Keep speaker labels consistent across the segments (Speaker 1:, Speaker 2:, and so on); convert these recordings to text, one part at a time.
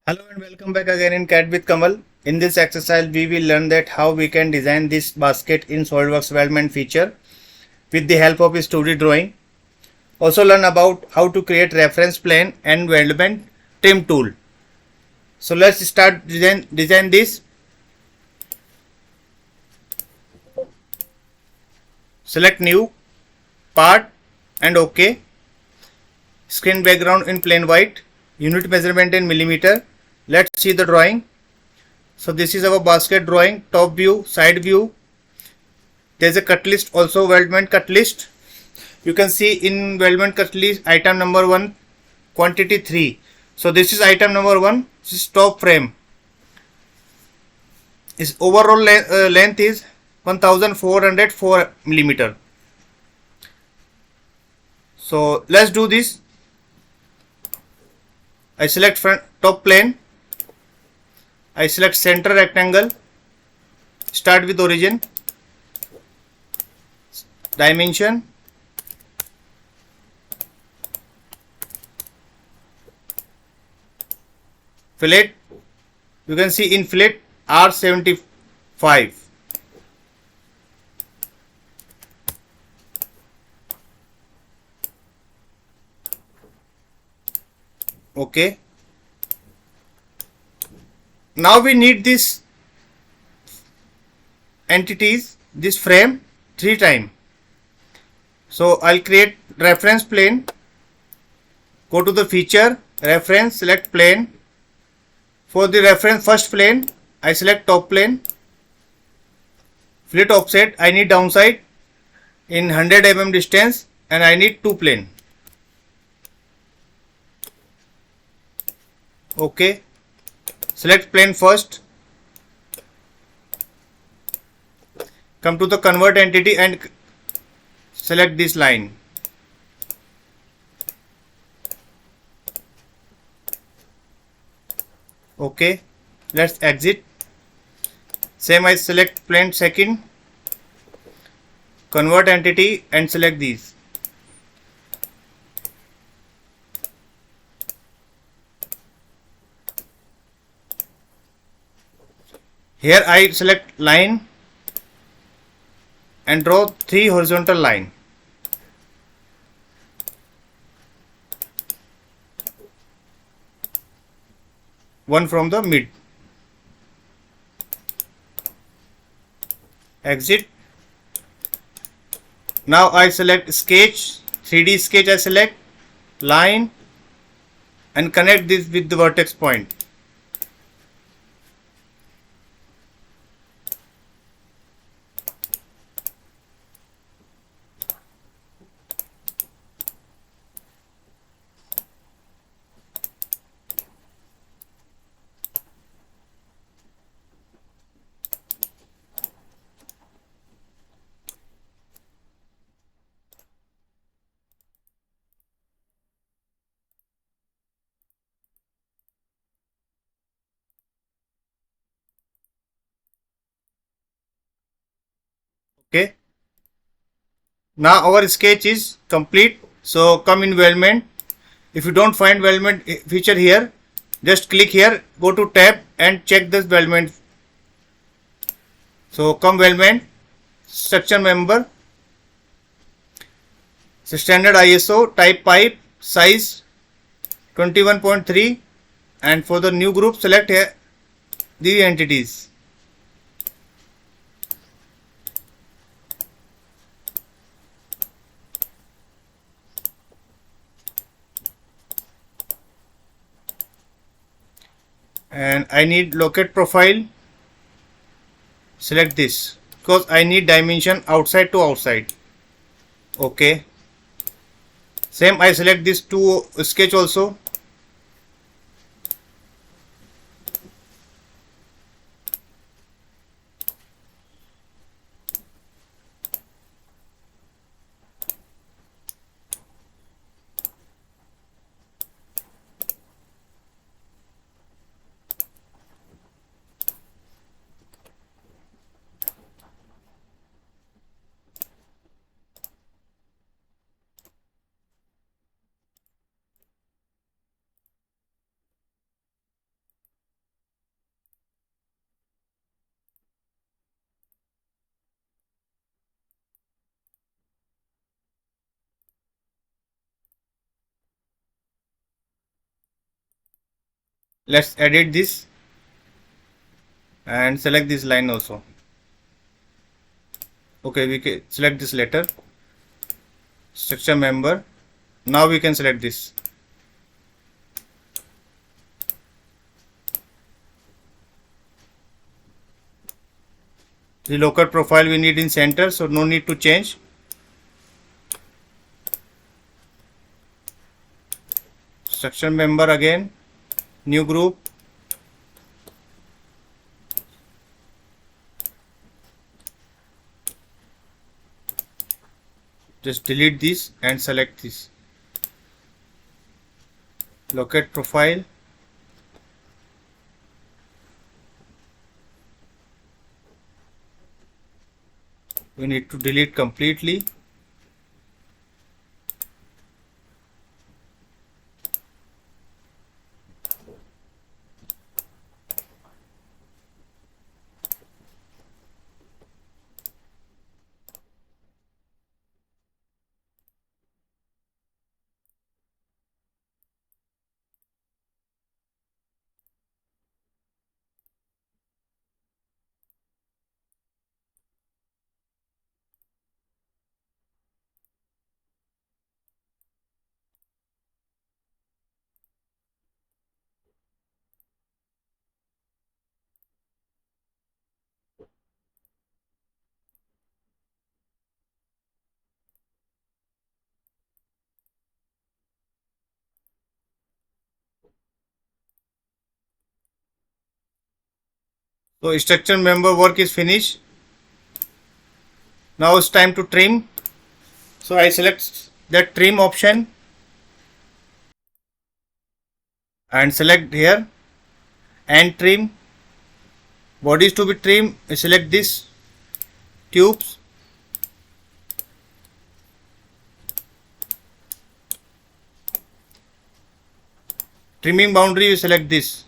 Speaker 1: Hello and welcome back again in CAD with Kamal. In this exercise, we will learn that how we can design this basket in Solidworks Weldment feature with the help of a 2D drawing. Also learn about how to create reference plane and weldment trim tool. So let's start design this. Select new part and OK. Screen background in plain white. Unit measurement in millimeter. Let's see the drawing. So this is our basket drawing, top view, side view. There's a cut list also, weldment cut list. You can see in weldment cut list item number 1, quantity 3. So this is item number 1. This is top frame. Its overall length is 1404 millimeter. So let's do this. I select front top plane. I select center rectangle. Start with origin. Dimension. Fillet. You can see in fillet R75. Okay. Now we need this entities, this frame 3 times. So I'll create reference plane. Go to the feature, reference, select plane. For the reference first plane, I select top plane. Fillet offset, I need downside in 100 mm distance and I need 2 plane. Okay. Select plane first. Come to the convert entity and select this line. Okay. Let's exit. Same I select plane second. Convert entity and select these. Here I select line and draw 3 horizontal line. One from the mid. Exit. Now I select sketch, 3D sketch I select, line and connect this with the vertex point. Okay. Now our sketch is complete. So come in weldment. If you don't find weldment feature here, just click here, go to tab and check this weldment. So come weldment, structure member, so standard ISO, type pipe, size 21.3 and for the new group select here the entities. And I need locate profile, select this because I need dimension outside to outside. Okay. Same I select this two sketch also. Let's edit this and select this line also. Okay, we can select this letter, structure member. Now we can select this. The local profile we need in center, so no need to change. Structure member again, new group. Just delete this and select this. Locate profile. We need to delete completely. So structure member work is finished. Now it's time to trim. So I select that trim option and select here and trim. Bodies to be trimmed, select this tubes. Trimming boundary, you select this.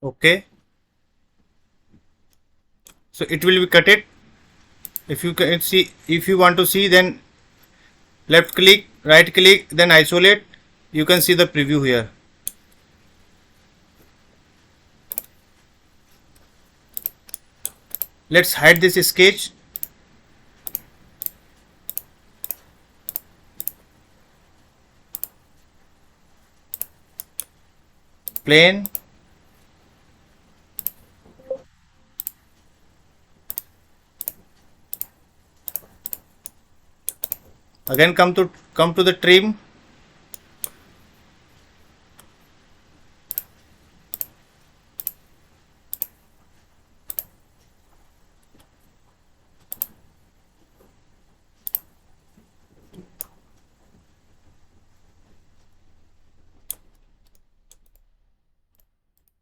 Speaker 1: Okay. So it will be cut it. If you can see, if you want to see, then left click, right click, then isolate. You can see the preview here. Let's hide this sketch. Plane. Again come to the trim.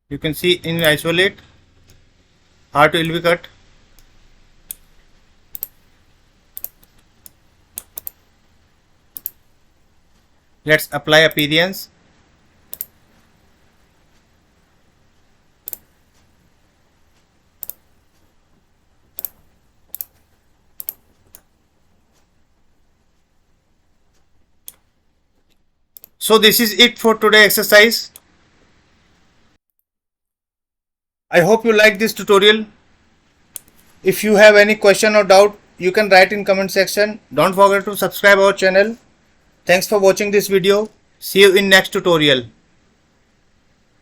Speaker 1: You can see in isolate heart will be cut. Let's apply appearance. So this is it for today exercise. I hope you like this tutorial. If you have any question or doubt, you can write in comment section. Don't forget to subscribe our channel. Thanks for watching this video. See you in next tutorial.